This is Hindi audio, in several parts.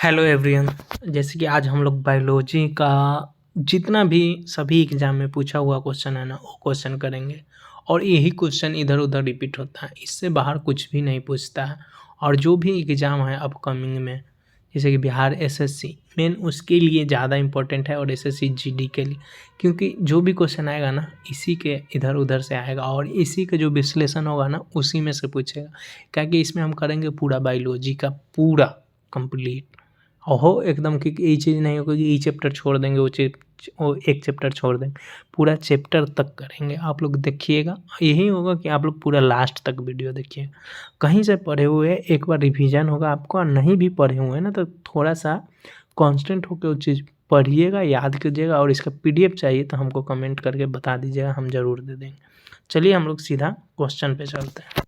Hello everyone. जैसे कि आज हम लोग बायोलॉजी का जितना भी सभी एग्जाम में पूछा हुआ क्वेश्चन है ना, वो क्वेश्चन करेंगे। और यही क्वेश्चन इधर उधर रिपीट होता है, इससे बाहर कुछ भी नहीं पूछता है। और जो भी एग्ज़ाम है अपकमिंग में, जैसे कि बिहार एसएससी मेन, उसके लिए ज़्यादा इम्पोर्टेंट है, और एसएससी जीडी के लिए, क्योंकि जो भी क्वेश्चन आएगा ना, इसी के इधर उधर से आएगा और इसी का जो विश्लेषण होगा ना, उसी में से पूछेगा। क्योंकि इसमें हम करेंगे पूरा बायोलॉजी का पूरा कंप्लीट। हो एकदम कि ये चीज़ नहीं होगा कि ये चैप्टर छोड़ देंगे, वो एक चैप्टर छोड़ देंगे, पूरा चैप्टर तक करेंगे। आप लोग देखिएगा, यही होगा कि आप लोग पूरा लास्ट तक वीडियो देखिएगा। कहीं से पढ़े हुए एक बार रिवीजन होगा आपको, और नहीं भी पढ़े हुए हैं ना, तो थोड़ा सा कांस्टेंट होकर वो चीज़ पढ़िएगा, याद कीजिएगा। और इसका पीडीएफ चाहिए तो हमको कमेंट करके बता दीजिएगा, हम ज़रूर दे देंगे। चलिए हम लोग सीधा क्वेश्चन पे चलते हैं।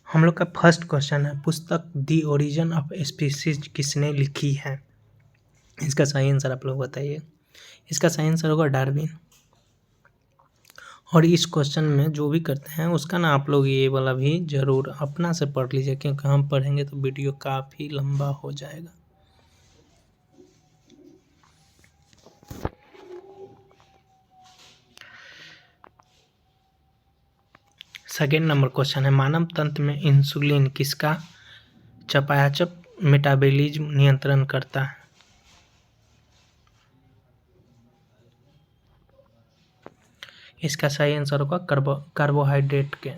हम लोग का फर्स्ट क्वेश्चन है, पुस्तक दी ओरिजिन ऑफ स्पीसीज किसने लिखी है? इसका सही आंसर आप लोग बताइए। इसका सही आंसर होगा डार्विन। और इस क्वेश्चन में जो भी करते हैं उसका ना आप लोग ये वाला भी ज़रूर अपना से पढ़ लीजिए, क्योंकि हम पढ़ेंगे तो वीडियो काफ़ी लंबा हो जाएगा। सेकेंड नंबर क्वेश्चन है, मानव तंत्र में इंसुलिन किसका चयापचय मेटाबॉलिज्म नियंत्रण करता है? इसका सही आंसर होगा कार्बोहाइड्रेट के।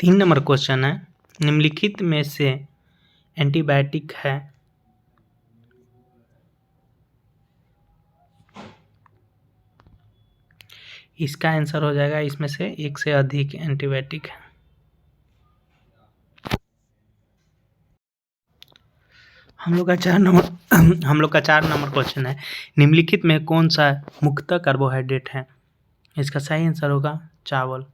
3 नंबर क्वेश्चन है, निम्नलिखित में से एंटीबायोटिक है? इसका आंसर हो जाएगा, इसमें से एक से अधिक एंटीबायोटिक है। हम लोग का 4 नंबर क्वेश्चन है, निम्नलिखित में कौन सा मुख्यतः कार्बोहाइड्रेट है? इसका सही आंसर होगा चावल।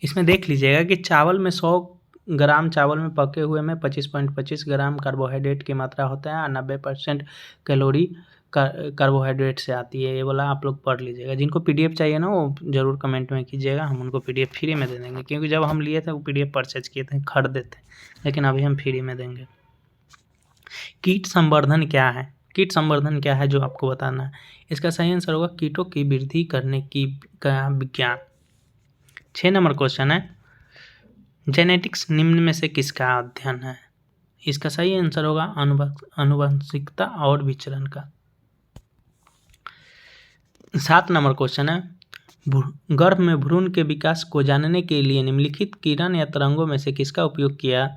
इसमें देख लीजिएगा कि चावल में 100 ग्राम चावल में पके हुए में 25.25 ग्राम कार्बोहाइड्रेट की मात्रा होता है, और 90% कैलोरी कार्बोहाइड्रेट से आती है। ये वाला आप लोग पढ़ लीजिएगा। जिनको पीडीएफ चाहिए ना, वो ज़रूर कमेंट में कीजिएगा, हम उनको पीडीएफ फ्री में दे देंगे। क्योंकि जब हम लिए थे वो पीडीएफ परचेज किए थे, खरीदे थे, लेकिन अभी हम फ्री में देंगे। कीट संवर्धन क्या है? कीट संवर्धन क्या है जो आपको बताना है? इसका सही आंसर होगा कीटों की वृद्धि करने की का विज्ञान। 6 नंबर क्वेश्चन है, जेनेटिक्स निम्न में से किसका अध्ययन है? इसका सही आंसर होगा आनुवंशिकता और विचरण का। 7 नंबर क्वेश्चन है, गर्भ में भ्रूण के विकास को जानने के लिए निम्नलिखित किरण या तरंगों में से किसका उपयोग किया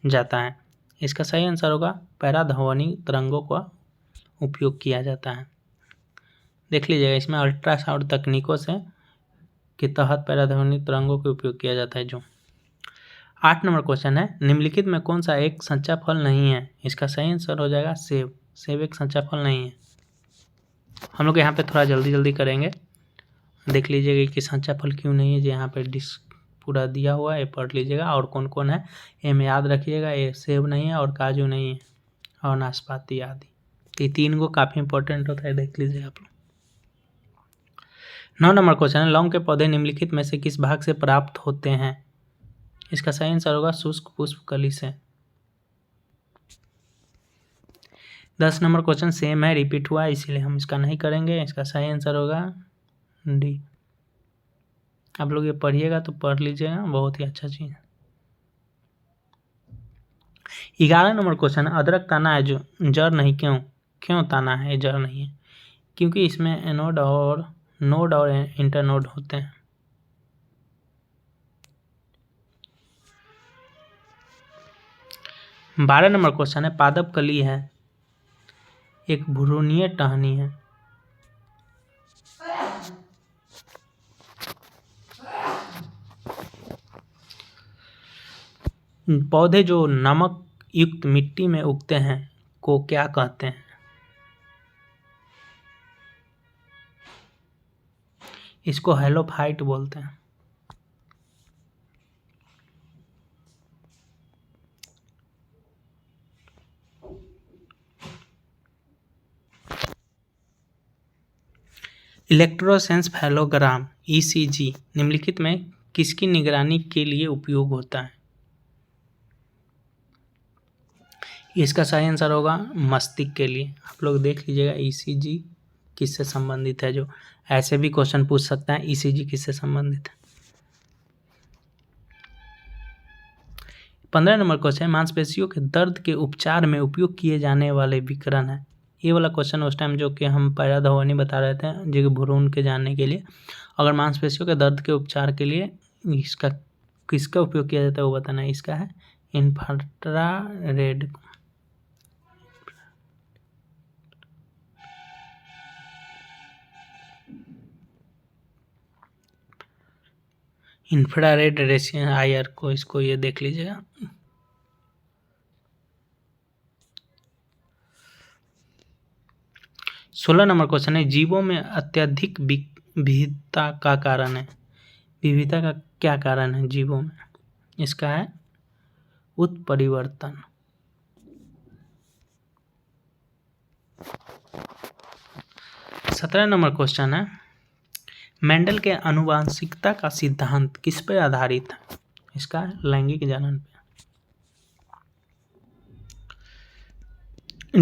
जाता है? इसका सही आंसर होगा पराध्वनि तरंगों का उपयोग किया जाता है। देख लीजिएगा, इसमें अल्ट्रासाउंड तकनीकों से के तहत पराध्वनि तरंगों का उपयोग किया जाता है। जो 8 नंबर क्वेश्चन है, निम्नलिखित में कौन सा एक सच्चा फल नहीं है? इसका सही आंसर हो जाएगा सेब। सेब एक सच्चा फल नहीं है। हम लोग यहाँ पे थोड़ा जल्दी करेंगे, देख लीजिएगा कि सच्चा फल क्यों नहीं है। जो यहाँ पे डिस्क पूरा दिया हुआ है, पढ़ लीजिएगा और कौन कौन है ये में याद रखिएगा। ये सेब नहीं है, और काजू नहीं है, और नाशपाती आदि। तो ये 3 को काफ़ी इंपॉर्टेंट होता है, देख लीजिए आप लोग। 9 नंबर क्वेश्चन है, लौंग के पौधे निम्नलिखित में से किस भाग से प्राप्त होते हैं? इसका सही आंसर होगा शुष्क पुष्प कली से। 10 नंबर क्वेश्चन सेम है, रिपीट हुआ है, इसीलिए हम इसका नहीं करेंगे। इसका सही आंसर होगा डी। आप लोग ये पढ़िएगा तो पढ़ लीजिएगा, बहुत ही अच्छा चीज़ है। 11 नंबर क्वेश्चन, अदरक ताना है जो जड़ नहीं, क्यों ताना है जड़ नहीं है? क्योंकि इसमें एनोड और नोड और इंटरनोड होते हैं। 12 नंबर क्वेश्चन है, पादप कली है एक भ्रूणीय टहनी है। पौधे जो नमक युक्त मिट्टी में उगते हैं को क्या कहते हैं? इसको हेलोफाइट बोलते हैं। इलेक्ट्रोसेंसफेलोग्राम ईसीजी निम्नलिखित में किसकी निगरानी के लिए उपयोग होता है? इसका सही आंसर होगा मस्तिष्क के लिए। आप लोग देख लीजिएगा ईसीजी किससे संबंधित है, जो ऐसे भी क्वेश्चन पूछ सकता है ईसीजी किससे संबंधित है। 15 नंबर क्वेश्चन, मांसपेशियों के दर्द के उपचार में उपयोग किए जाने वाले विकिरण है। ये वाला क्वेश्चन उस टाइम जो कि हम पैरा धवनी बता रहे थे जो कि भ्रूण के जानने के लिए, अगर मांसपेशियों के दर्द के उपचार के लिए इसका किसका उपयोग किया जाता है वो बताना है। इसका है इंफ्रारेड। इंफ्रारेड रेडिएशन आईआर को, इसको ये देख लीजिएगा। सोलह नंबर क्वेश्चन है, जीवों में अत्यधिक विविधता का कारण है। विविधता का क्या कारण है जीवों में? इसका है उत्परिवर्तन। 17 नंबर क्वेश्चन है, मेंडल के आनुवंशिकता का सिद्धांत किस पर आधारित है? इसका है लैंगिक जनन पे।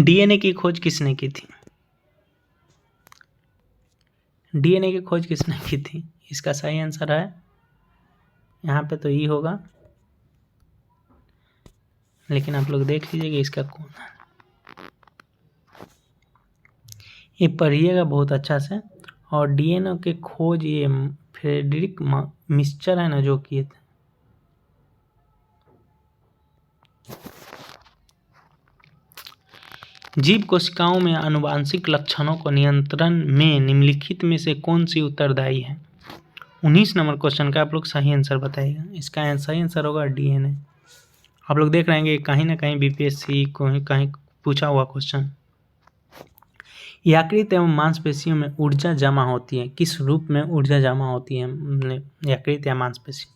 डीएनए की खोज किसने की थी? डीएनए की खोज किसने की थी? इसका सही आंसर है यहाँ पे तो ई होगा, लेकिन आप लोग देख लीजिए कि इसका कौन है। ये पढ़िएगा बहुत अच्छा से। और डीएनए के खोज ये फ्रेडरिक मिस्चर है ना जो किए थे। जीव कोशिकाओं में आनुवंशिक लक्षणों को नियंत्रण में निम्नलिखित में से कौन सी उत्तरदायी है? 19 नंबर क्वेश्चन का आप लोग सही आंसर बताइएगा। इसका सही आंसर होगा डीएनए। आप लोग देख रहे हैं कहीं ना कहीं बीपीएससी को कहीं पूछा हुआ क्वेश्चन। यकृत एवं मांसपेशियों में ऊर्जा जमा होती है, किस रूप में ऊर्जा जमा होती है यकृत या मांसपेशी?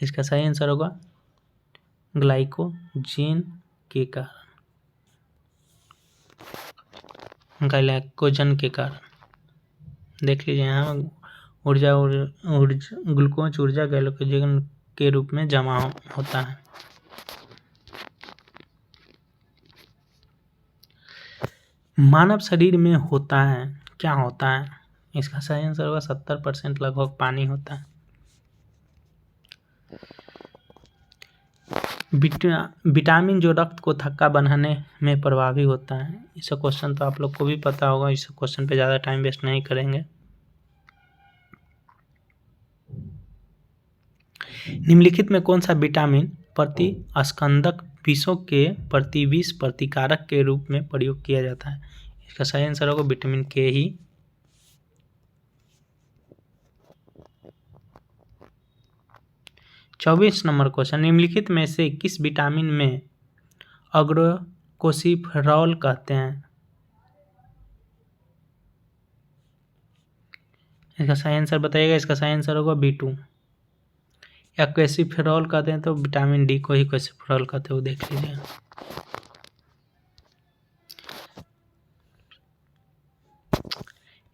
इसका सही आंसर होगा ग्लाइकोजन के कारण, ग्लाइकोजन के कारण। देख लीजिए यहाँ ऊर्जा ग्लूकोज ऊर्जा ग्लाइकोजन के रूप में जमा होता है। मानव शरीर में होता है, क्या होता है? इसका सही आंसर होगा 70% लगभग पानी होता है। विटामिन जो रक्त को थक्का बनाने में प्रभावी होता है। इस क्वेश्चन तो आप लोग को भी पता होगा, इस क्वेश्चन पे ज़्यादा टाइम वेस्ट नहीं करेंगे। निम्नलिखित में कौन सा विटामिन प्रतिस्कंदक विषों के प्रतिविष प्रतिकारक के रूप में प्रयोग किया जाता है? इसका सही आंसर होगा विटामिन के ही। चौबीस नंबर क्वेश्चन, निम्नलिखित में से किस विटामिन में अग्रोकोसिफेरॉल कहते हैं? इसका सही आंसर बताइएगा। इसका सही आंसर होगा B2। या कोसिफेरॉल कहते हैं तो विटामिन डी को ही कोसिफेरॉल कहते हो, देख लीजिए।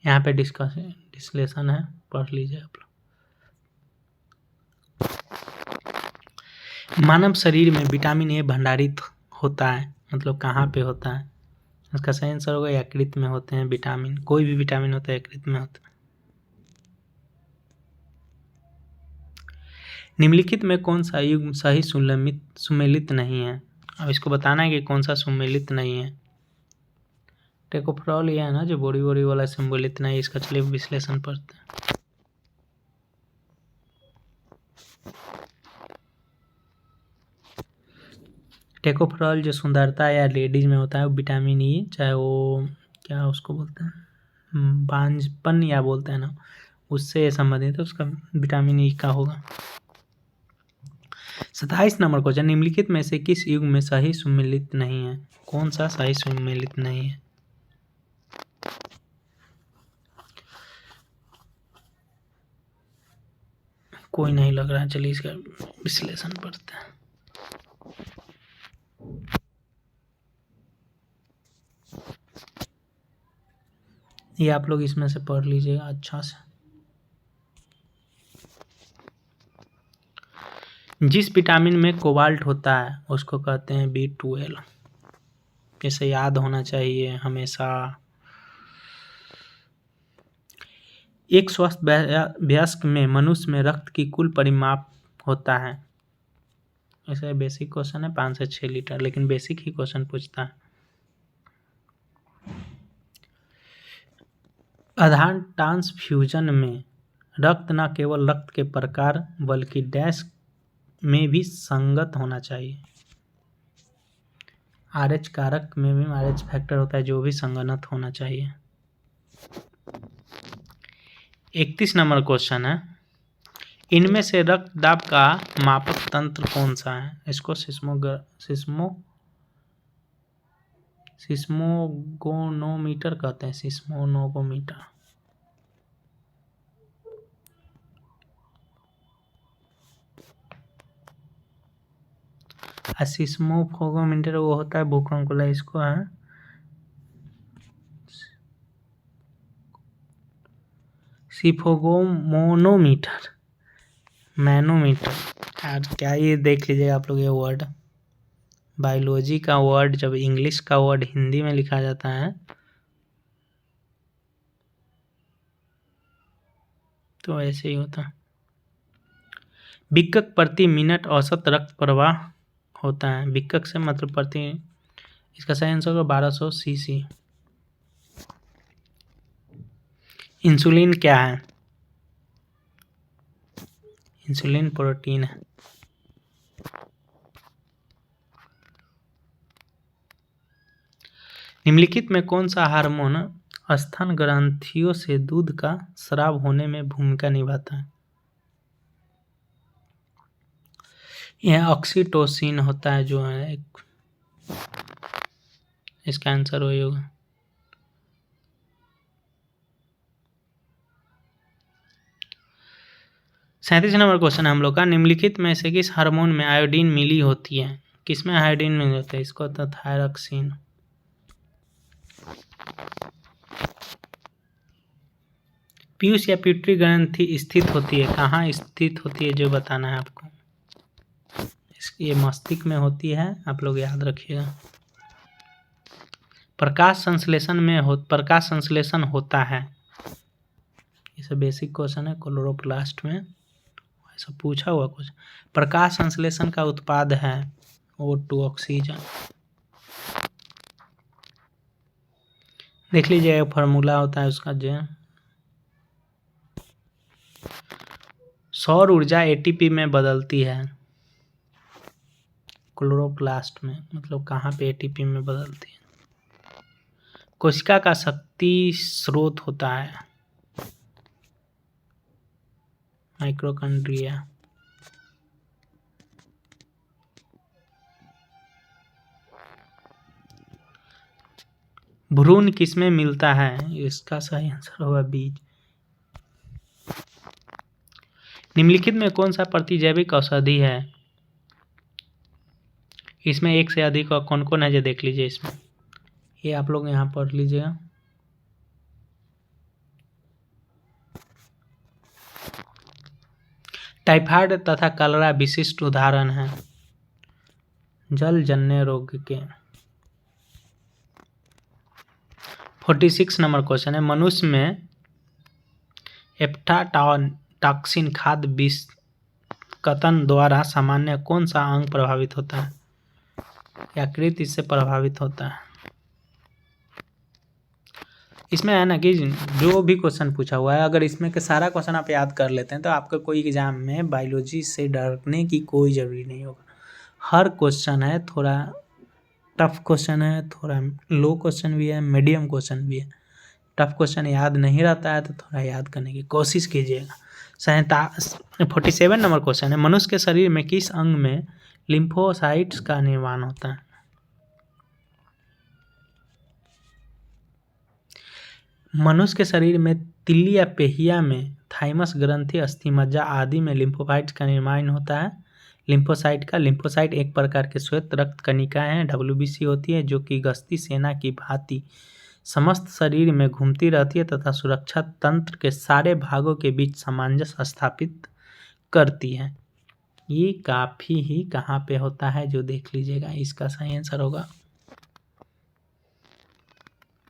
यहाँ पे डिस्लेशन है, पढ़ लीजिए आप लोग। मानव शरीर में विटामिन ए भंडारित होता है, मतलब कहाँ पे होता है? इसका सही आंसर होगा यकृत में होते हैं विटामिन। कोई भी विटामिन होता है यकृत में होता है। निम्नलिखित में कौन सा युग्म सही सुमेलित नहीं है? अब इसको बताना है कि कौन सा सुमेलित नहीं है। टेकोफेरॉल ये है ना जो बोरी बोरी वाला सुमेलित नहीं, इसका चलिए विश्लेषण पढ़ते हैं। टेकोफेरॉल जो सुंदरता या लेडीज में होता है वो विटामिन ई, चाहे वो क्या उसको बोलते हैं बांझपन या बोलते हैं ना, उससे संबंधित है, उसका विटामिन ई का होगा। 27 नंबर क्वेश्चन, निम्नलिखित में से किस युग में सही सुमेलित नहीं है? कौन सा सही सुमेलित नहीं है? कोई नहीं लग रहा है, चलिए इसका विश्लेषण पढ़ते हैं। ये आप लोग इसमें से पढ़ लीजिएगा अच्छा से। जिस विटामिन में कोबाल्ट होता है उसको कहते हैं B12। इसे याद होना चाहिए हमेशा। एक स्वस्थ वयस्क में मनुष्य में रक्त की कुल परिमाप होता है। ऐसे बेसिक क्वेश्चन है 5 से 6 लीटर, लेकिन बेसिक ही क्वेश्चन पूछता है। आधार ट्रांसफ्यूजन में रक्त न केवल रक्त के प्रकार बल्कि डैश में भी संगत होना चाहिए। RH कारक में भी RH फैक्टर होता है जो भी संगत होना चाहिए। 31 नंबर क्वेश्चन है, इनमें से रक्त दाब का मापक तंत्र कौन सा है? इसको सिस्मोगोनोमीटर कहते हैं, सिस्मोनोगोमीटर। सिस्मोफोगोमीटर वो होता है भूकंपला, इसको है सिफोगोमोनोमीटर, मैनोमीटर। यार क्या ये देख लीजिएगा आप लोग, ये वर्ड बायोलॉजी का वर्ड जब इंग्लिश का वर्ड हिंदी में लिखा जाता है तो ऐसे ही होता है। बिक्कक प्रति मिनट औसत रक्त प्रवाह होता है। बिक्कक से मतलब प्रति, इसका सही आंसर होगा 1200 सीसी। इंसुलिन क्या है? इंसुलिन प्रोटीन है। निम्नलिखित में कौन सा हार्मोन स्तन ग्रंथियों से दूध का स्राव होने में भूमिका निभाता है? यह ऑक्सीटोसिन होता है जो है इसका आंसर वही होगा। सैंतीस नंबर क्वेश्चन है हम लोग का, निम्नलिखित में से किस हार्मोन में आयोडीन मिली होती है? किसमें आयोडीन मिली होती है? इसको तो थायरॉक्सिन। पीयूष या पिट्यूटरी ग्रंथि स्थित होती है, कहाँ स्थित होती है जो बताना है आपको। ये मस्तिष्क में होती है, आप लोग याद रखिएगा। प्रकाश संश्लेषण होता है, इसे बेसिक क्वेश्चन है क्लोरोप्लास्ट में, ऐसा पूछा हुआ कुछ। प्रकाश संश्लेषण का उत्पाद है O2 ऑक्सीजन। देख लीजिए फॉर्मूला होता है उसका जो सौर ऊर्जा ATP में बदलती है क्लोरोप्लास्ट में, मतलब कहाँ पे ATP में बदलती है। कोशिका का शक्ति स्रोत होता है माइटोकॉन्ड्रिया। भ्रूण किसमें मिलता है? इसका सही आंसर होगा बीज। निम्नलिखित में कौन सा प्रतिजैविक औषधि है? इसमें एक से अधिक और कौन कौन है जो देख लीजिए इसमें, ये आप लोग यहाँ पढ़ लीजिएगा। टाइफाइड तथा कलरा विशिष्ट उदाहरण हैं जलजन्य रोग के। 46 नंबर क्वेश्चन है, मनुष्य में एफ्लाटॉक्सिन खाद्य विषकतन द्वारा सामान्य कौन सा अंग प्रभावित होता है? यकृत इससे प्रभावित होता है। इसमें है ना कि जो भी क्वेश्चन पूछा हुआ है, अगर इसमें के सारा क्वेश्चन आप याद कर लेते हैं तो आपको कोई एग्जाम में बायोलॉजी से डरने की कोई ज़रूरी नहीं होगा। हर क्वेश्चन है, थोड़ा टफ क्वेश्चन है, थोड़ा लो क्वेश्चन भी है, मीडियम क्वेश्चन भी है। टफ क्वेश्चन याद नहीं रहता है तो थोड़ा याद करने की कोशिश कीजिएगा। 47 नंबर क्वेश्चन है, मनुष्य के शरीर में किस अंग में लिम्फोसाइट्स का निर्माण होता है? मनुष्य के शरीर में तिल्ली या पेहिया में थाइमस ग्रंथि, अस्थिमज्जा आदि में लिम्फोसाइट्स का निर्माण होता है। लिम्फोसाइट एक प्रकार के श्वेत रक्त कणिकाएं हैं, WBC होती है, जो कि गश्ती सेना की भांति समस्त शरीर में घूमती रहती है तथा सुरक्षा तंत्र के सारे भागों के बीच सामंजस्य स्थापित करती है। ये काफ़ी ही कहाँ पे होता है जो देख लीजिएगा, इसका सही आंसर होगा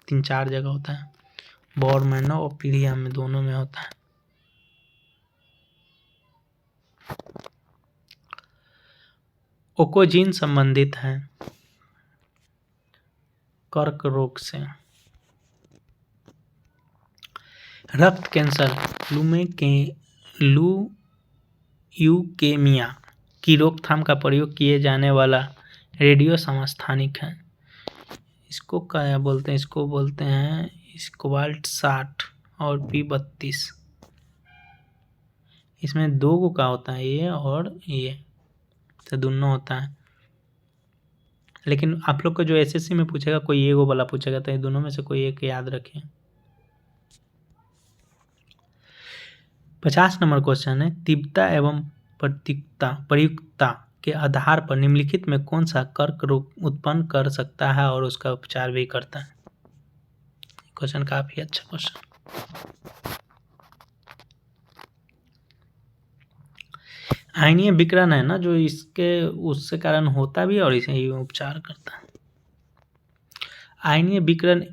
3-4 जगह होता है, बोरमैनो और पीढ़िया में दोनों में होता है। ओकोजीन संबंधित है कर्क रोग से। रक्त कैंसर ल्यूकेमिया की रोकथाम का प्रयोग किए जाने वाला रेडियो समस्थानिक है। इसको क्या बोलते हैं? इसको बोलते हैं स्कोबाल्ट 60 और P32। इसमें 2 का होता है, ये और ये, तो दोनों होता है। लेकिन आप लोग को जो एसएससी में पूछेगा कोई एक वाला पूछेगा, तो ये दोनों में से कोई एक याद रखें। 50 नंबर क्वेश्चन है, तीव्रता एवं प्रयुक्तता के आधार पर निम्नलिखित में कौन सा कर्क रोग उत्पन्न कर सकता है और उसका उपचार भी करता है? क्वेश्चन काफी अच्छा क्वेश्चन। आयनीय विकिरण है ना जो इसके उससे कारण होता भी और इसे ही उपचार करता है। आयनीय विकिरण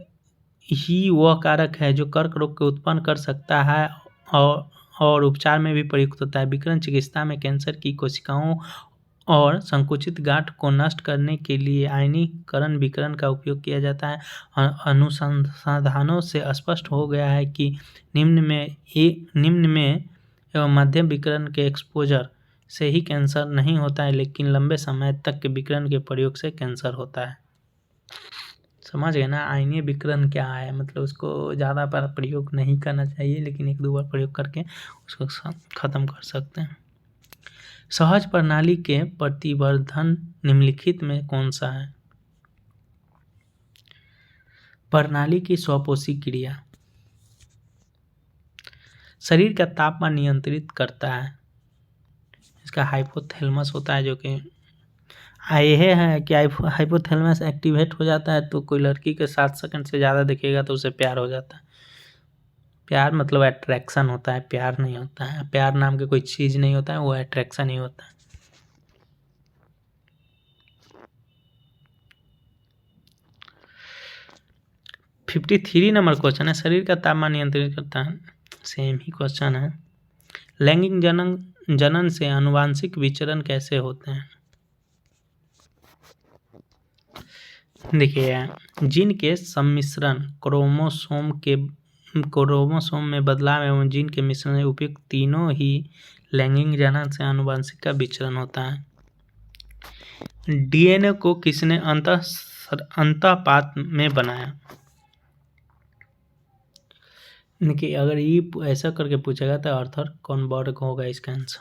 ही वह कारक है जो कर्क रोग को उत्पन्न कर सकता है और उपचार में भी प्रयुक्त होता है। विकिरण चिकित्सा में कैंसर की कोशिकाओं और संकुचित गांठ को नष्ट करने के लिए आयनीकरण विकिरण का उपयोग किया जाता है। अनुसंधानों से स्पष्ट हो गया है कि निम्न में एवं मध्यम विकिरण के एक्सपोजर से ही कैंसर नहीं होता है, लेकिन लंबे समय तक के विकिरण के प्रयोग से कैंसर होता है। समझ गए ना? आयनीय विकिरण क्या है, मतलब उसको ज़्यादा बार प्रयोग नहीं करना चाहिए, लेकिन 1-2 बार प्रयोग करके उसको ख़त्म कर सकते हैं। सहज प्रणाली के प्रतिवर्धन निम्नलिखित में कौन सा है? प्रणाली की स्वपोषी क्रिया शरीर का तापमान नियंत्रित करता है। इसका हाइपोथैलेमस होता है, जो कि यह है कि हाइपोथैलेमस एक्टिवेट हो जाता है तो कोई लड़की के 7 सेकंड से ज़्यादा देखेगा तो उसे प्यार हो जाता है। प्यार मतलब अट्रैक्शन होता है, प्यार नहीं होता है। प्यार नाम की कोई चीज़ नहीं होता है, वो अट्रैक्शन ही होता है। है 53 नंबर क्वेश्चन है, शरीर का तापमान नियंत्रित करता है। सेम ही क्वेश्चन है। लैंगिक जनन से आनुवांशिक विचरण कैसे होते हैं? देखिए, जीन के सम्मिश्रण, क्रोमोसोम में बदलाव एवं जीन के मिश्रण उपयुक्त तीनों ही लैंगिक जनन से आनुवांशिक का विचरण होता है। डीएनए को किसने अंतःपात में बनाया? देखिए, अगर ये ऐसा करके पूछेगा तो आर्थर कॉनबर्ग होगा इसका आंसर।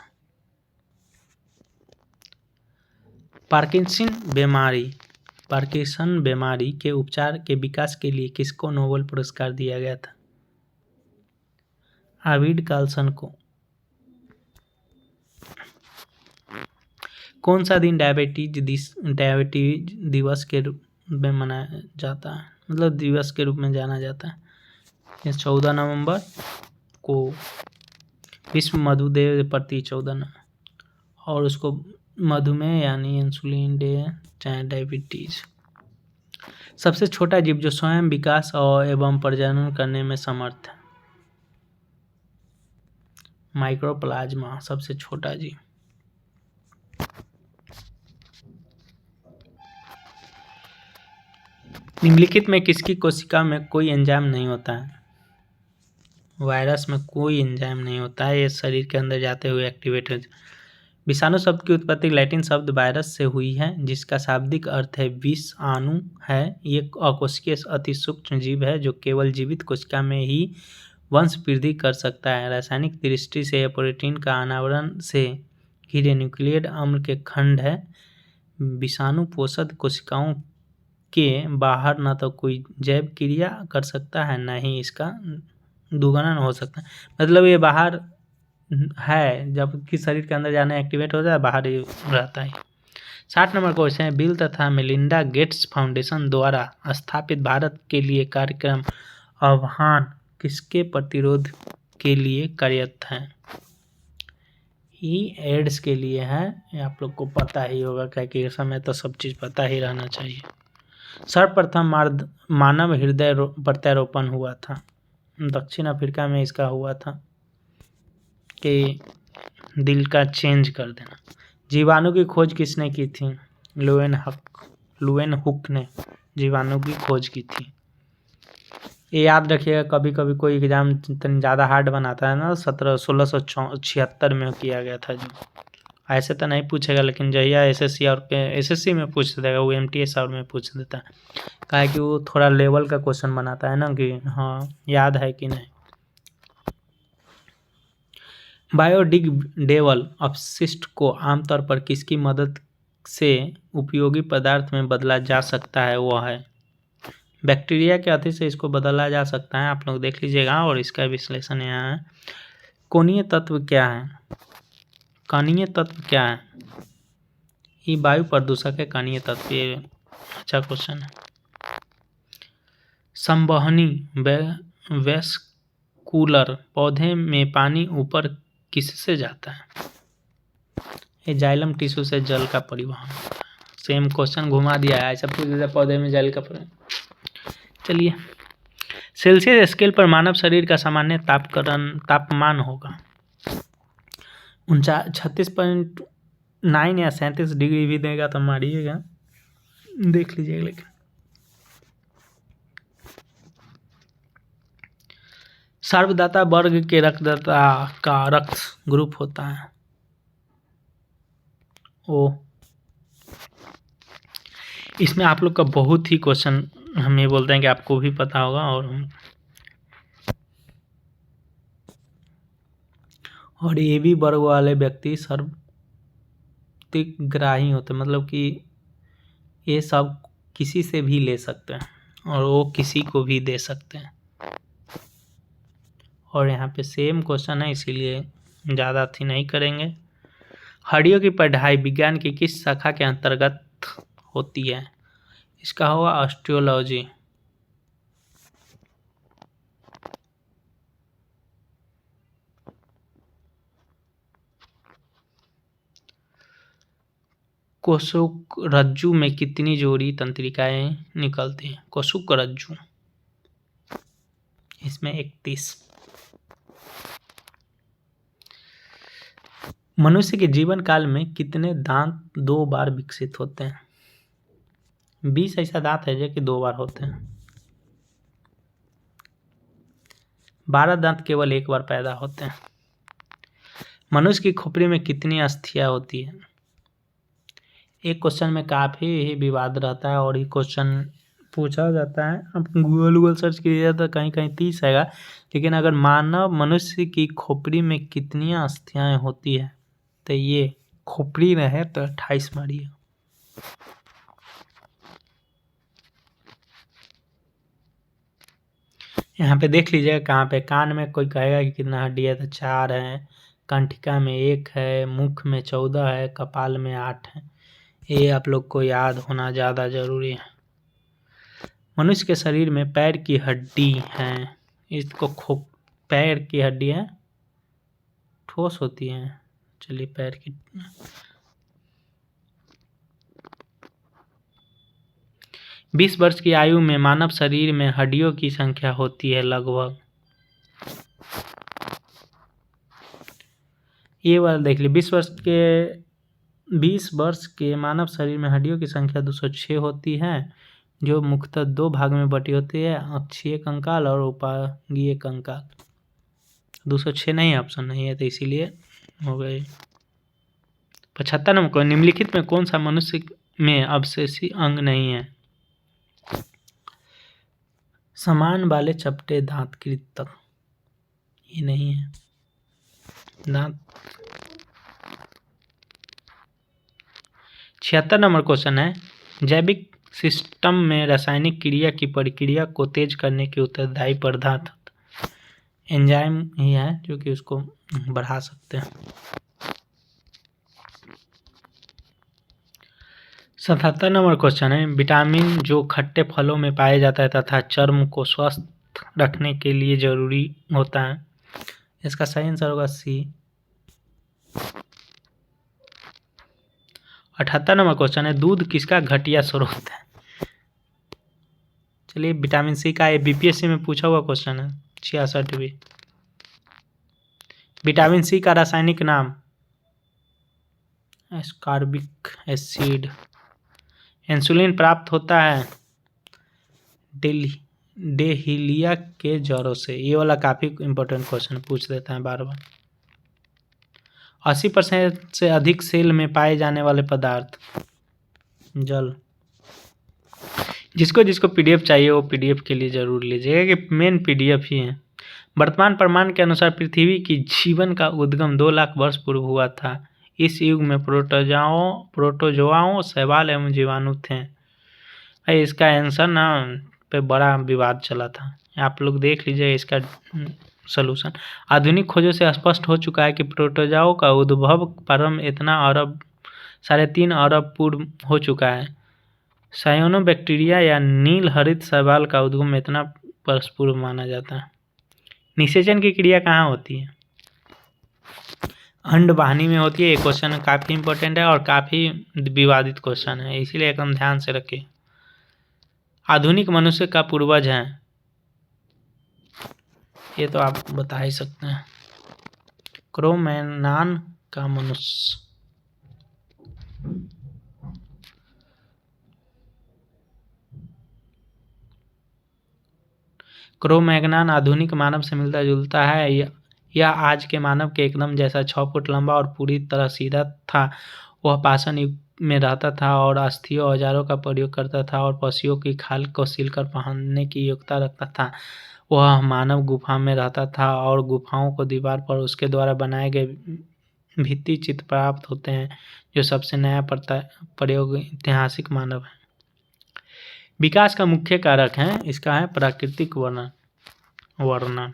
पार्किंसन बीमारी के उपचार के विकास के लिए किसको नोबेल पुरस्कार दिया गया था? आर्विड कार्लसन को। कौन सा दिन डायबिटीज दिवस के रूप में मनाया जाता है, मतलब दिवस के रूप में जाना जाता है? 14 नवंबर को विश्व मधुमेह प्रति 14 नवंबर, और उसको मधुमेह यानी इंसुलिन डे चाहे डायबिटीज। सबसे छोटा जीव जो स्वयं विकास और एवं प्रजनन करने में समर्थ है? माइक्रोप्लाज्मा सबसे छोटा जीव। निम्नलिखित में किसकी कोशिका में कोई एंजाइम नहीं होता है? वायरस में कोई एंजाइम नहीं होता है, ये शरीर के अंदर जाते हुए एक्टिवेट हो। विषाणु शब्द की उत्पत्ति लैटिन शब्द वायरस से हुई है, जिसका शाब्दिक अर्थ है विषाणु है। ये अकोशिकीय अति सूक्ष्म जीव है जो केवल जीवित कोशिका में ही वंश वृद्धि कर सकता है। रासायनिक दृष्टि से यह प्रोटीन का अनावरण से घिरे न्यूक्लियेट अम्ल के खंड है। विषाणु पोषक कोशिकाओं के बाहर न तो कोई जैव क्रिया कर सकता है, न ही इसका दुगुणन हो सकता है। मतलब ये बाहर है, जबकि शरीर के अंदर जाने एक्टिवेट हो जाए, बाहर ही रहता है। 60 नंबर क्वेश्चन है, बिल तथा मेलिंडा गेट्स फाउंडेशन द्वारा स्थापित भारत के लिए कार्यक्रम आह्वान किसके प्रतिरोध के लिए कार्यरत है? ये एड्स के लिए है, ये आप लोग को पता ही होगा, क्या कि इस समय तो सब चीज़ पता ही रहना चाहिए। सर्वप्रथम मानव हृदय प्रत्यारोपण हुआ था, दक्षिण अफ्रीका में इसका हुआ था कि दिल का चेंज कर देना। जीवाणु की खोज किसने की थी? लुएनहुक ने जीवाणु की खोज की थी। ये याद रखिएगा, कभी कभी कोई एग्जाम ज़्यादा हार्ड बनाता है ना, 1676 में किया गया था जो। ऐसे तो नहीं पूछेगा, लेकिन जहिया एसएससी में पूछ देगा, वो एमटीएस और में पूछ देता है, काहे कि वो थोड़ा लेवल का क्वेश्चन बनाता है ना, कि हाँ याद है कि नहीं। बायोडिग्रेडेबल अपशिष्ट को आमतौर पर किसकी मदद से उपयोगी पदार्थ में बदला जा सकता है? वो है बैक्टीरिया के अति से इसको बदला जा सकता है, आप लोग देख लीजिएगा, और इसका विश्लेषण यहाँ है। कोणीय तत्व क्या है? कणीय तत्व क्या है? ये वायु प्रदूषक है कणीय तत्व, ये अच्छा क्वेश्चन है। संवहनी वेस्कुलर पौधे में पानी ऊपर किससे जाता है? ये जाइलम टिश्यू से जल का परिवहन होता है। सेम क्वेश्चन घुमा दिया है, ऐसा पूछ देता पौधे में जल का परिवहन। चलिए, सेल्सियस स्केल पर मानव शरीर का सामान्य तापमान होगा 36.9 या 37 डिग्री भी देगा तो मारिएगा, देख लीजिएगा। लेकिन सर्वदाता वर्ग के रक्तदाता का रक्त ग्रुप होता है ओ। इसमें आप लोग का बहुत ही क्वेश्चन हम ये बोलते हैं कि आपको भी पता होगा, और ये भी वर्ग वाले व्यक्ति सर्वतिग्राही होते हैं, मतलब कि ये सब किसी से भी ले सकते हैं और वो किसी को भी दे सकते हैं। और यहाँ पे सेम क्वेश्चन है, इसीलिए ज़्यादा थी नहीं करेंगे। हड्डियों की पढ़ाई विज्ञान की किस शाखा के अंतर्गत होती है? इसका होगा ऑस्टियोलॉजी। कोशुकरज्जु में कितनी जोड़ी तंत्रिकाएं निकलती हैं? कोशुकरज्जु इसमें 31। मनुष्य के जीवन काल में कितने दांत 2 बार विकसित होते हैं? 20 ऐसा दांत है जो कि 2 बार होते हैं। 12 दांत केवल 1 बार पैदा होते हैं। मनुष्य की खोपड़ी में कितनी अस्थियां होती है? एक क्वेश्चन में काफ़ी ही विवाद रहता है और ये क्वेश्चन पूछा जाता है। अब गूगल सर्च कीजिए तो कहीं कहीं 30 आएगा, लेकिन अगर मनुष्य की खोपड़ी में कितनी अस्थियां होती है तो ये खोपड़ी रहे तो 28 मारिए। यहाँ पे देख लीजिएगा कहाँ पे। कान में कोई कहेगा कि कितना हड्डी है तो 4 है, कंठिका में 1 है, मुख में 14 है, कपाल में 8 है। ये आप लोग को याद होना ज़्यादा जरूरी है। मनुष्य के शरीर में पैर की हड्डी है, इसको पैर की हड्डी है, ठोस होती है। चलिए पैर की 20 वर्ष की आयु में मानव शरीर में हड्डियों की संख्या होती है लगभग, ये वाला देख लीजिए। 20 वर्ष के मानव शरीर में हड्डियों की संख्या 206 होती है, जो मुख्यतः 2 भाग में बटी होती है, अक्षीय कंकाल और उपांगीय कंकाल। 206 नहीं, ऑप्शन नहीं है तो इसीलिए हो गए। 75 नंबर, निम्नलिखित में कौन सा मनुष्य में अवशेषी अंग नहीं है? समान वाले चपटे दांत कृतक, ये नहीं है दांत। 76 नंबर क्वेश्चन है, जैविक सिस्टम में रासायनिक क्रिया की प्रक्रिया को तेज करने के उत्तरदायी पदार्थ एंजाइम ही है, जो कि उसको बढ़ा सकते हैं। 77 नंबर क्वेश्चन है, विटामिन जो खट्टे फलों में पाया जाता है तथा चर्म को स्वस्थ रखने के लिए जरूरी होता है। इसका सही आंसर होगा सी। 78 नंबर क्वेश्चन है, दूध किसका घटिया स्रोत है। चलिए, विटामिन सी का, ये बीपीएससी में पूछा हुआ क्वेश्चन है। 66 विटामिन सी का रासायनिक नाम एस्कॉर्बिक एसिड। इंसुलिन प्राप्त होता है डेहिलिया के जड़ों से। ये वाला काफ़ी इंपॉर्टेंट क्वेश्चन पूछ देता है बार बार। 80% से अधिक सेल में पाए जाने वाले पदार्थ। जल। जिसको जिसको पीडीएफ चाहिए वो पीडीएफ के लिए ज़रूर लीजिएगा कि मेन पीडीएफ ही है। वर्तमान प्रमाण के अनुसार पृथ्वी की जीवन का उद्गम 2 लाख वर्ष पूर्व हुआ था। इस युग में प्रोटोजोआओं, शैवाल एवं जीवाणु थे। भाई इसका आंसर ना पे बड़ा विवाद चला था, आप लोग देख लीजिए इसका सलूशन। आधुनिक खोजों से स्पष्ट हो चुका है कि प्रोटोजोआ का उद्भव प्रारंभ इतना 3.5 अरब पूर्व हो चुका है। साइनोबैक्टीरिया या नील हरित शैवाल का उद्गम इतना वर्ष पूर्व माना जाता है। निषेचन की क्रिया कहाँ होती है। अंडवाहिनी में होती है। ये क्वेश्चन काफ़ी इंपॉर्टेंट है और काफ़ी विवादित क्वेश्चन है, इसीलिए एकदम ध्यान से रखें। आधुनिक मनुष्य का पूर्वज है, ये तो आप बता ही सकते हैं, क्रो-मैग्नान का मनुष्य। क्रो-मैग्नान आधुनिक मानव से मिलता जुलता है। यह आज के मानव के एकदम जैसा 6 फुट लंबा और पूरी तरह सीधा था। वह पाषाण युग में रहता था और अस्थीय औजारों का प्रयोग करता था और पशुओं की खाल को सीलकर पहनने की योग्यता रखता था। वह मानव गुफा में रहता था और गुफाओं को दीवार पर उसके द्वारा बनाए गए भित्ति चित्र प्राप्त होते हैं, जो सबसे नया प्रयोग ऐतिहासिक मानव है। विकास का मुख्य कारक है, इसका है प्राकृतिक वर्णन।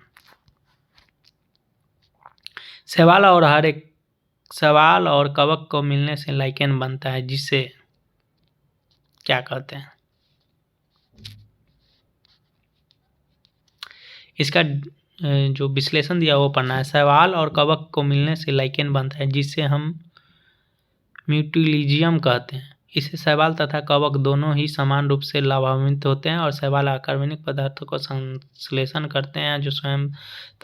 शैवाल और कवक को मिलने से लाइकेन बनता है, जिसे क्या कहते हैं। इसका जो विश्लेषण दिया वो पढ़ना है। शैवाल और कवक को मिलने से लाइकेन बनता है, जिसे हम म्यूटिलिजियम कहते हैं। इससे शैवाल तथा कवक दोनों ही समान रूप से लाभान्वित होते हैं और शैवाल अकार्बनिक पदार्थों का संश्लेषण करते हैं, जो स्वयं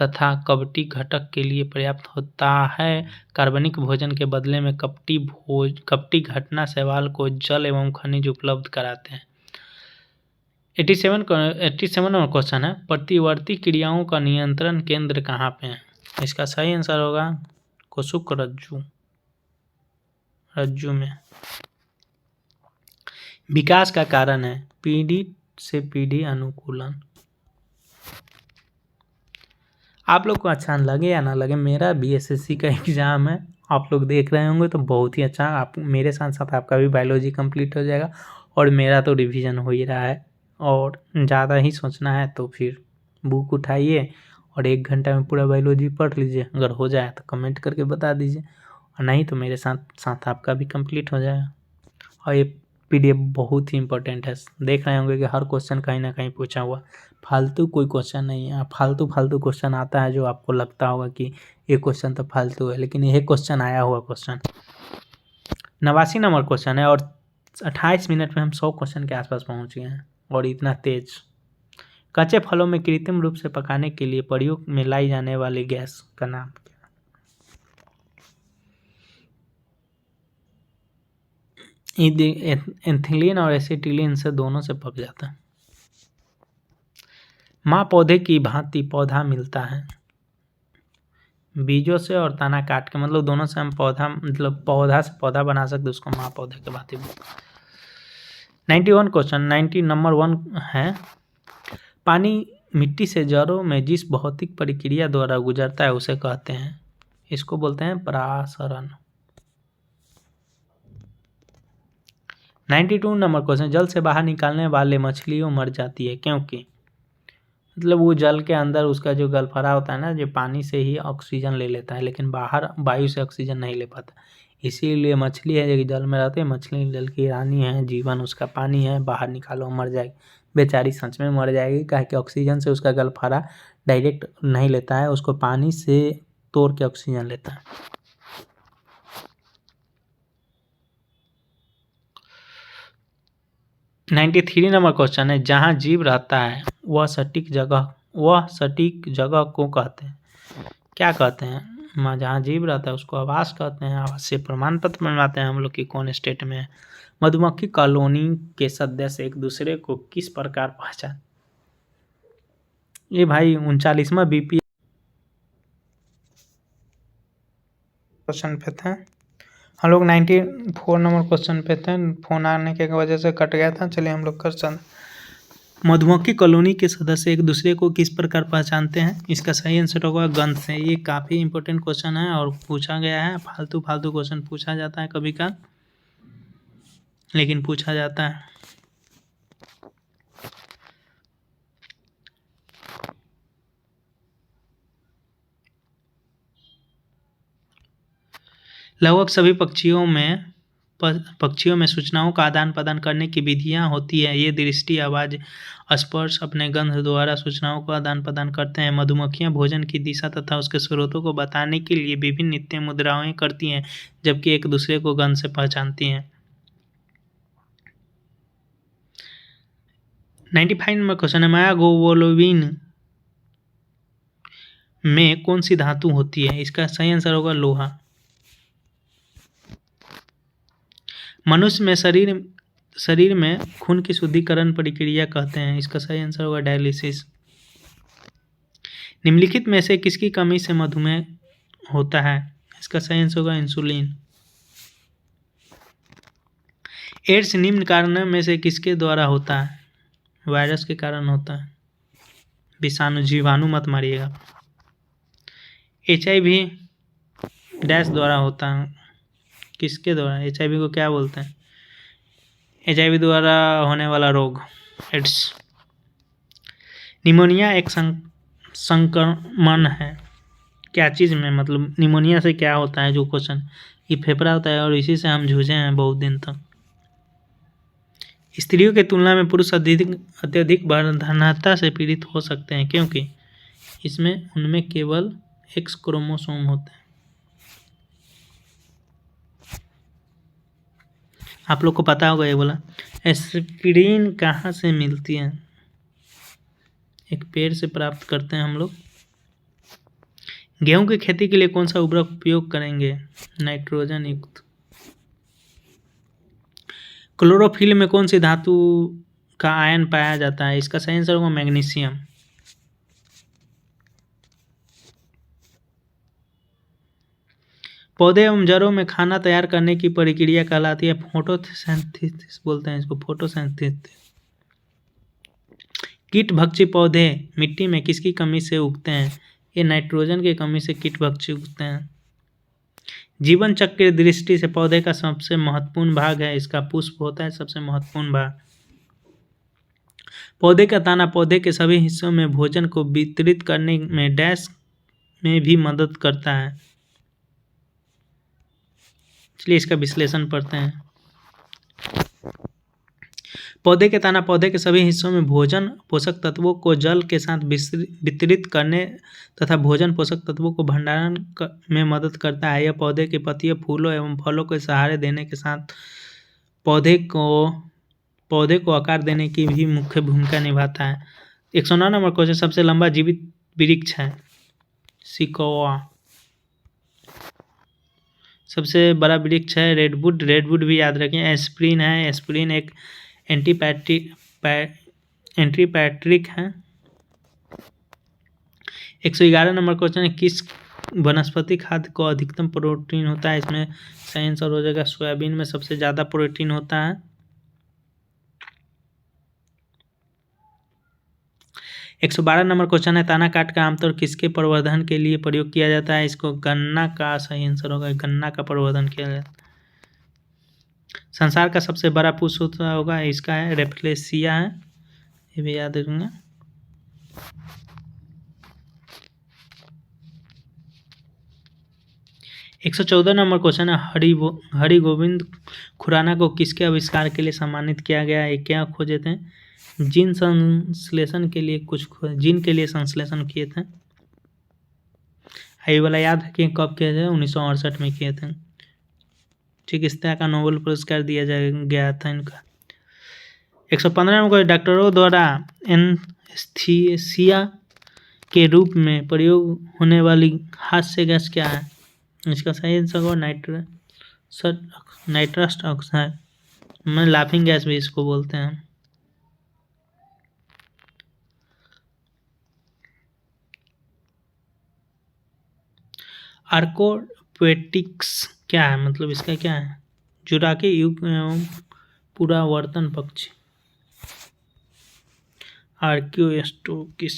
तथा कवटी घटक के लिए पर्याप्त होता है। कार्बनिक भोजन के बदले में कवटी घटना शैवाल को जल एवं खनिज उपलब्ध कराते हैं। 87 नंबर क्वेश्चन है, प्रतिवर्ती क्रियाओं का नियंत्रण केंद्र कहाँ पे है। इसका सही आंसर होगा कुसुक रज्जु में। विकास का कारण है पीढ़ी से पीढ़ी अनुकूलन। आप लोग को अच्छा लगे या ना लगे, मेरा बीएसएससी का एग्ज़ाम है, आप लोग देख रहे होंगे तो बहुत ही अच्छा। आप मेरे साथ साथ आपका भी बायोलॉजी कंप्लीट हो जाएगा और मेरा तो रिवीजन हो ही रहा है। और ज़्यादा ही सोचना है तो फिर बुक उठाइए और 1 घंटा में पूरा बायोलॉजी पढ़ लीजिए। अगर हो जाए तो कमेंट करके बता दीजिए, और नहीं तो मेरे साथ साथ आपका भी कंप्लीट हो जाएगा। और ये पीडीएफ बहुत ही इंपॉर्टेंट है। देख रहे होंगे कि हर क्वेश्चन कहीं ना कहीं पूछा हुआ, फालतू कोई क्वेश्चन नहीं है। फालतू क्वेश्चन आता है जो आपको लगता होगा कि ये क्वेश्चन तो फालतू है, लेकिन यह क्वेश्चन आया हुआ क्वेश्चन। 89 नंबर क्वेश्चन है, और 28 मिनट में हम 100 क्वेश्चन के आसपास पहुँच गए हैं, और इतना तेज। कच्चे फलों में कृत्रिम रूप से पकाने के लिए प्रयोग में लाई जाने वाली गैस का नाम क्या है। एथिलीन और एसिटिलीन से दोनों से पक जाता है। माँ पौधे की भांति पौधा मिलता है बीजों से और तना काट के, मतलब दोनों से हम पौधा से पौधा बना सकते, उसको माँ पौधे के भांति। 91 क्वेश्चन 90 नंबर 1 है, पानी मिट्टी से जड़ों में जिस भौतिक प्रक्रिया द्वारा गुजरता है उसे कहते हैं, इसको बोलते हैं परासरण। 92 नंबर क्वेश्चन, जल से बाहर निकालने वाले मछलियों मर जाती है क्योंकि। मतलब वो जल के अंदर उसका जो गलफरा होता है ना, जो पानी से ही ऑक्सीजन ले लेता है, लेकिन बाहर वायु से ऑक्सीजन नहीं ले पाता। इसीलिए मछली है जो जल में रहती है, मछली जल की रानी है, जीवन उसका पानी है, बाहर निकालो मर जाएगी। बेचारी सच में मर जाएगी, काहे कि ऑक्सीजन से उसका गलफरा डायरेक्ट नहीं लेता है, उसको पानी से तोड़ के ऑक्सीजन लेता है। नाइन्टी 93 नंबर क्वेश्चन है, जहाँ जीव रहता है वह सटीक जगह को कहते हैं, क्या कहते हैं? जहाँ जीव रहता है उसको आवास कहते हैं। आवास से प्रमाण पत्र बनवाते हैं हम लोग कि कौन स्टेट में है। मधुमक्खी कॉलोनी के सदस्य एक दूसरे को किस प्रकार पहचान? ये भाई 39वां बीपी क्वेश्चन पे थे हम लोग। 94 नंबर क्वेश्चन पे थे, फोन आने के वजह से कट गया था। चलिए हम लोग कर सकते। मधुमक्खी कॉलोनी के सदस्य एक दूसरे को किस प्रकार पहचानते हैं? इसका सही आंसर होगा गंध से। ये काफ़ी इंपॉर्टेंट क्वेश्चन है और पूछा गया है। फालतू क्वेश्चन पूछा जाता है कभी का, लेकिन पूछा जाता है। लगभग सभी पक्षियों में सूचनाओं का आदान प्रदान करने की विधियां होती है। ये दृष्टि, आवाज़, स्पर्श अपने गंध द्वारा सूचनाओं का आदान प्रदान करते हैं। मधुमक्खियां भोजन की दिशा तथा उसके स्रोतों को बताने के लिए विभिन्न नित्य मुद्राएं करती हैं, जबकि एक दूसरे को गंध से पहचानती हैं। 95 नंबर क्वेश्चन है, मायागोलोबिन में कौन सी धातु होती है? इसका सही आंसर होगा लोहा। मनुष्य में शरीर में खून की शुद्धिकरण प्रक्रिया कहते हैं। इसका सही आंसर होगा डायलिसिस। निम्नलिखित में से किसकी कमी से मधुमेह होता है? इसका सही आंसर होगा इंसुलिन। एड्स निम्न कारणों में से किसके द्वारा होता है? वायरस के कारण होता है। विषाणु, जीवाणु मत मारिएगा। HIV डैश द्वारा होता है। किसके द्वारा? HIV को क्या बोलते हैं? HIV द्वारा होने वाला रोग, एड्स। निमोनिया एक संक्रमण है, क्या चीज़ में? मतलब निमोनिया से क्या होता है? जो क्वेश्चन, ये फेफड़ा होता है और इसी से हम जूझे हैं बहुत दिन तक। स्त्रियों की तुलना में पुरुष अत्यधिक बर्धनता से पीड़ित हो सकते हैं, क्योंकि उनमें केवल X क्रोमोसोम होते हैं। आप लोग को पता होगा ये बोला। एस्पिरिन कहाँ से मिलती है? एक पेड़ से प्राप्त करते हैं हम लोग। गेहूं की खेती के लिए कौन सा उर्वरक उपयोग करेंगे? नाइट्रोजन युक्त। क्लोरोफिल में कौन सी धातु का आयन पाया जाता है? इसका सही आंसर होगा मैग्नीशियम। पौधे एवं जड़ों में खाना तैयार करने की प्रक्रिया कहलाती है फोटोसिंथेसिस, बोलते हैं इसको फोटोसिंथेसिस। कीट भक्षी पौधे मिट्टी में किसकी कमी से उगते हैं? ये नाइट्रोजन की कमी से कीट भक्षी उगते हैं। जीवन चक्र की दृष्टि से पौधे का सबसे महत्वपूर्ण भाग है, इसका पुष्प होता है सबसे महत्वपूर्ण भाग। पौधे का तना पौधे के सभी हिस्सों में भोजन को वितरित करने में डैश में भी मदद करता है। चलिए इसका विश्लेषण पढ़ते हैं। पौधे के तना पौधे के सभी हिस्सों में भोजन पोषक तत्वों को जल के साथ वितरित करने तथा भोजन पोषक तत्वों को भंडारण में मदद करता है। यह पौधे के पत्तियों, फूलों एवं फलों को सहारे देने के साथ पौधे को आकार देने की भी मुख्य भूमिका निभाता है। 109 नंबर क्वेश्चन, सबसे लंबा जीवित वृक्ष है? सिकोआ। सबसे बड़ा वृक्ष है रेडवुड। रेडवुड भी याद रखें। एस्प्रिन है। एस्प्रिन एक एंटीपैट्रिक है। 111 नंबर क्वेश्चन है, किस वनस्पति खाद्य को अधिकतम प्रोटीन होता है? इसमें सही आंसर हो जाएगा सोयाबीन में सबसे ज़्यादा प्रोटीन होता है। 112 नंबर क्वेश्चन है, तना काठ का आमतौर किसके प्रवर्धन के लिए प्रयोग किया जाता है? इसको गन्ना का सही आंसर होगा, गन्ना का प्रवर्धन किया जाता है। संसार का सबसे बड़ा पुष्प होगा, इसका है रेफ्लेसिया है, ये भी याद रखना। 114 नंबर क्वेश्चन है, हरि गोविंद खुराना को किसके आविष्कार के लिए सम्मानित किया गया है? क्या खोजे थे? जीन संश्लेषण के लिए जीन के लिए संश्लेषण किए थे। ये वाला याद है कि कब किए थे? 1968 में किए थे। चिकित्सा का नोबेल पुरस्कार दिया गया था इनका। 115 नंबर डॉक्टरों द्वारा एनेस्थीसिया के रूप में प्रयोग होने वाली हास्य गैस क्या है? इसका सही आंसर होगा नाइट्रस ऑक्साइड, मैं लाफिंग गैस भी इसको बोलते हैं। आर्कोपेटिक्स क्या है? मतलब इसका क्या है? जुराकी युग एवं पुरावर्तन पक्ष। आर्कियोस्टोकिस।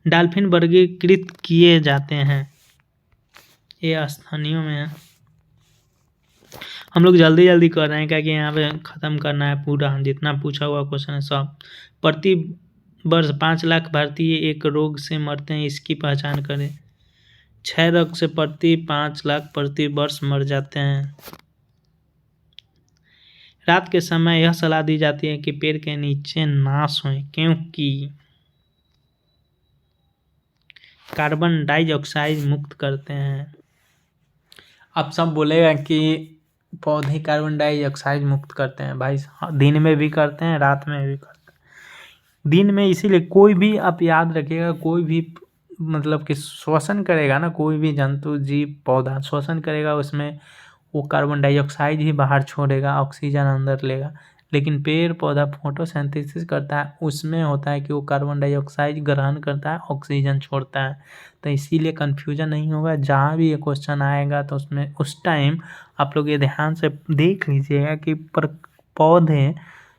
डाल्फिन वर्गीकृत किए जाते हैं, ये स्थानियों में है। हम लोग जल्दी जल्दी कर रहे हैं क्या कि यहाँ पे ख़त्म करना है पूरा, जितना पूछा हुआ क्वेश्चन है सब। प्रति वर्ष 5 लाख भारतीय एक रोग से मरते हैं, इसकी पहचान करें। 6 रोग से प्रति 5 लाख प्रति वर्ष मर जाते हैं। रात के समय यह सलाह दी जाती है कि पेड़ के नीचे ना सोएं, क्योंकि कार्बन डाइऑक्साइड मुक्त करते हैं। अब सब बोलेगा कि पौधे कार्बन डाइऑक्साइड मुक्त करते हैं, भाई दिन में भी करते हैं, रात में भी करते हैं। दिन में इसीलिए कोई भी, आप याद रखिएगा, कोई भी मतलब कि श्वसन करेगा ना, कोई भी जंतु जीव पौधा श्वसन करेगा, उसमें वो कार्बन डाइऑक्साइड ही बाहर छोड़ेगा, ऑक्सीजन अंदर लेगा। लेकिन पेड़ पौधा फोटोसिंथेसिस करता है, उसमें होता है कि वो कार्बन डाइऑक्साइड ग्रहण करता है, ऑक्सीजन छोड़ता है। तो इसीलिए कन्फ्यूजन नहीं होगा, जहाँ भी ये क्वेश्चन आएगा तो उसमें उस टाइम आप लोग ये ध्यान से देख लीजिएगा कि पौधे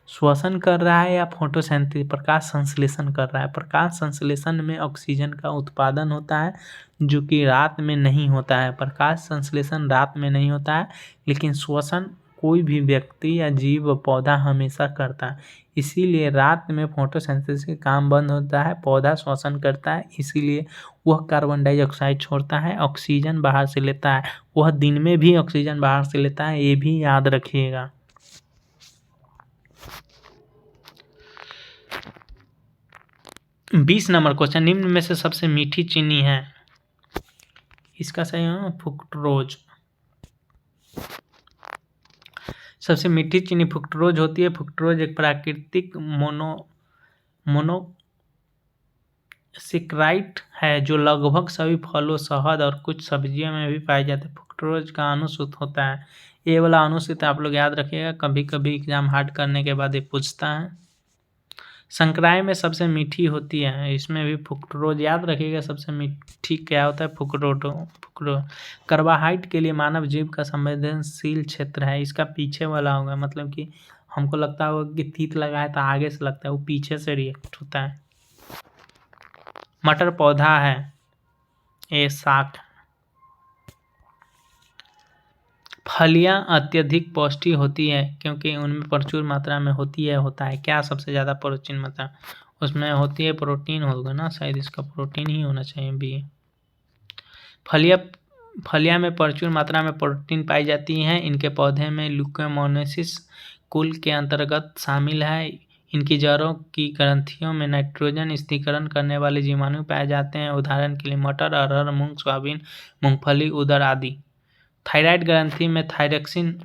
श्वसन कर रहा है या फोटोसिंथेसिस प्रकाश संश्लेषण कर रहा है। प्रकाश संश्लेषण में ऑक्सीजन का उत्पादन होता है, जो कि रात में नहीं होता है। प्रकाश संश्लेषण रात में नहीं होता है, लेकिन श्वसन कोई भी व्यक्ति या जीव पौधा हमेशा करता है। इसीलिए रात में फोटोसिंथेसिस का काम बंद होता है, पौधा श्वसन करता है, इसीलिए वह कार्बन डाइऑक्साइड छोड़ता है, ऑक्सीजन बाहर से लेता है। वह दिन में भी ऑक्सीजन बाहर से लेता है, ये भी याद रखिएगा। 20 नंबर क्वेश्चन, निम्न में से सबसे मीठी चीनी है? इसका सही है फ्रुक्टोज। सबसे मीठी चीनी फ्रुक्टोज होती है। फ्रुक्टोज एक प्राकृतिक मोनोसेक्राइड है जो लगभग सभी फलों, शहद और कुछ सब्जियों में भी पाए जाते हैं। फ्रुक्टोज का अनुसूत्र होता है, ये वाला अनुसूत्र आप लोग याद रखिएगा, कभी कभी एग्जाम हार्ड करने के बाद ये पूछता है। संक्रांति में सबसे मीठी होती है, इसमें भी फ्रुक्टोज याद रखिएगा। सबसे मीठी क्या होता है? फ्रुक्टोज। कार्बोहाइड्रेट के लिए मानव जीव का संवेदनशील क्षेत्र है, इसका पीछे वाला होगा। मतलब कि हमको लगता होगा कि तीत लगा है तो आगे से लगता है, वो पीछे से रिएक्ट होता है। मटर पौधा है, ये शाक। फलियां अत्यधिक पौष्टिक होती है क्योंकि उनमें प्रचुर मात्रा में होता है। क्या सबसे ज़्यादा प्रोटीन मात्रा उसमें होती है? प्रोटीन होगा ना, शायद इसका प्रोटीन ही होना चाहिए भी। फलियां में प्रचुर मात्रा में प्रोटीन पाई जाती हैं। इनके पौधे में ल्यूकोमोनेसिस कुल के अंतर्गत शामिल है। इनकी जड़ों की ग्रंथियों में नाइट्रोजन स्थिरीकरण करने वाले जीवाणु पाए जाते हैं। उदाहरण के लिए मटर, अरहर, मूंग, सोयाबीन, मूंगफली, उड़द आदि। थायराइड ग्रंथि में थायरॉक्सिन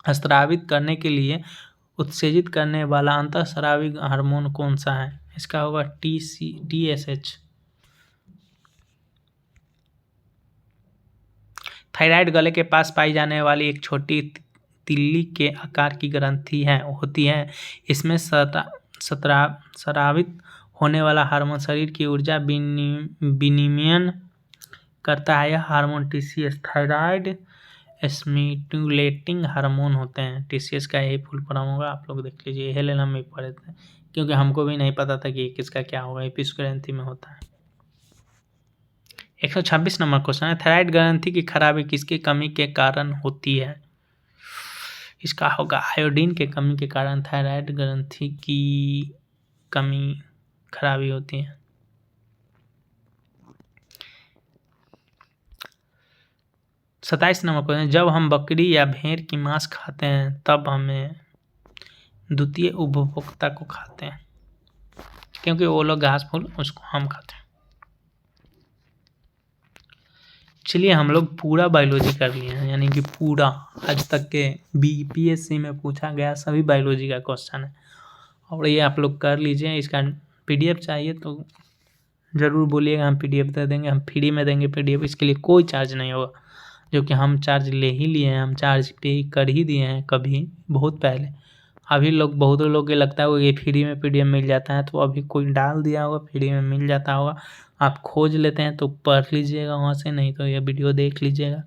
स्रावित करने के लिए उत्तेजित करने वाला अंतःस्रावी हार्मोन कौन सा है? इसका होगा TSH। थायराइड गले के पास पाई जाने वाली एक छोटी तिल्ली के आकार की ग्रंथि होती है। इसमें स्रावित होने वाला हार्मोन शरीर की ऊर्जा विनियमन करता है। यह hormone TCH thyroid stimulating hormone होते हैं। TCH का यही फुल फॉर्म होगा, आप लोग देख लीजिए। यह लेना हम भी पढ़े थे, क्योंकि हमको भी नहीं पता था कि किसका क्या होगा। एपिस ग्रंथि में होता है। 126 नंबर क्वेश्चन है, थायराइड ग्रंथि की खराबी किसकी कमी के कारण होती है? इसका होगा आयोडीन के कमी के कारण थायराइड ग्रंथि की कमी खराबी होती है। 27 नंबर क्वेश्चन, जब हम बकरी या भेड़ की मांस खाते हैं तब हमें द्वितीय उपभोक्ता को खाते हैं, क्योंकि वो लोग घास फूल उसको हम खाते हैं। चलिए हम लोग पूरा बायोलॉजी कर लिए हैं, यानी कि पूरा आज तक के बीपीएससी में पूछा गया सभी बायोलॉजी का क्वेश्चन है, और ये आप लोग कर लीजिए। इसका पीडीएफ चाहिए तो ज़रूर बोलिएगा, हम पीडीएफ दे देंगे, हम फ्री में देंगे पीडीएफ, इसके लिए कोई चार्ज नहीं होगा, जो कि हम चार्ज ले ही लिए हैं, हम चार्ज पे कर ही दिए हैं कभी बहुत पहले। अभी लोग बहुत लोग के लगता है कि फ्री में पीडीएफ मिल जाता है, तो अभी कोई डाल दिया होगा, फ्री में मिल जाता होगा, आप खोज लेते हैं तो पढ़ लीजिएगा वहाँ से, नहीं तो ये वीडियो देख लीजिएगा।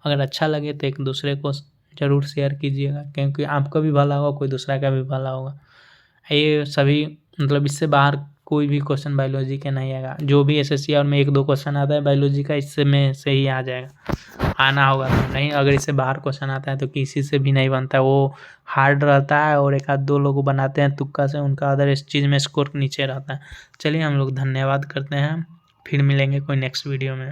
अगर अच्छा लगे तो एक दूसरे को ज़रूर शेयर कीजिएगा, क्योंकि आपका भी भला होगा, कोई दूसरा का भी भला होगा। ये सभी मतलब इससे बाहर कोई भी क्वेश्चन बायोलॉजी के नहीं आएगा, जो भी एसएससी और में 1-2 क्वेश्चन आता है बायोलॉजी का, इससे में से ही आ जाएगा, आना होगा तो नहीं। अगर इससे बाहर क्वेश्चन आता है तो किसी से भी नहीं बनता, वो हार्ड रहता है, और 1-2 लोग बनाते हैं तुक्का से, उनका अदर इस चीज़ में स्कोर नीचे रहता है। चलिए हम लोग धन्यवाद करते हैं, फिर मिलेंगे कोई नेक्स्ट वीडियो में।